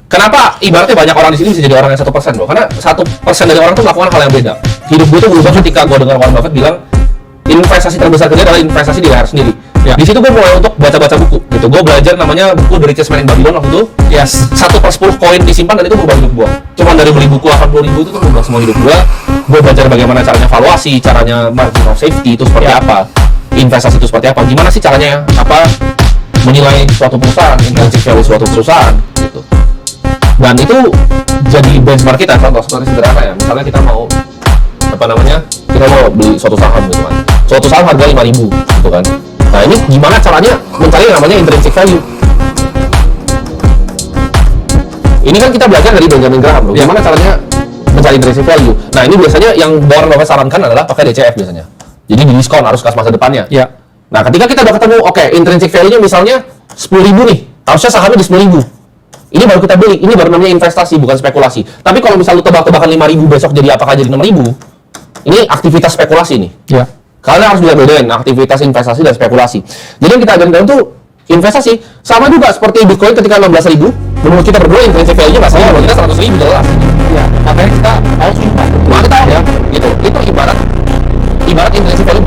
Kenapa ibaratnya banyak orang di sini bisa jadi orang yang 1%, bro? Karena 1% dari orang tuh melakukan hal yang beda. Hidup gue tuh berubah ketika gue dengar Warren Buffett bilang investasi terbesar dia adalah investasi di leher sendiri. Ya. Di situ gue mulai untuk baca-baca buku, gitu. Gue belajar namanya buku The Richest Man in Babylon waktu itu. Yes. 1/10 koin disimpan dan itu merubah hidup gue. Cuma dari beli buku 80.000 itu tuh merubah semua hidup gue. Gue belajar bagaimana caranya valuasi, caranya margin of safety itu seperti apa, investasi itu seperti apa, gimana sih caranya menilai suatu perusahaan, intrinsic value suatu perusahaan, gitu. Dan itu jadi benchmark kita, contoh seperti sederhana ya. Misalnya kita mau kita mau beli suatu saham gitu kan. Suatu saham harga 5.000 gitu kan. Nah, ini gimana caranya mencari yang namanya intrinsic value? Ini kan kita belajar dari Benjamin Graham, bro. Gimana caranya mencari intrinsic value? Nah, ini biasanya yang Warren Buffett sarankan adalah pakai DCF biasanya. Jadi di diskon arus kas masa depannya. Ya. Nah, ketika kita udah ketemu, oke, intrinsic value-nya misalnya 10.000 nih. Harusnya sahamnya di 10.000. Ini baru kita beli, ini baru namanya investasi, bukan spekulasi. Tapi kalau misal lu tebak-tebakan 5.000 besok jadi apakah jadi 6.000? Ini aktivitas spekulasi nih. Ya. Kalian harus bedain aktivitas investasi dan spekulasi. Jadi yang kita ajarkan itu investasi. Sama juga seperti Bitcoin ketika 16.000. Menurut kita berdua intrinsic value-nya nggak salah, kita 100.000 jelas. Ya. Makanya kita harus lupa. Kita ya, gitu. Itu ibarat intrinsic value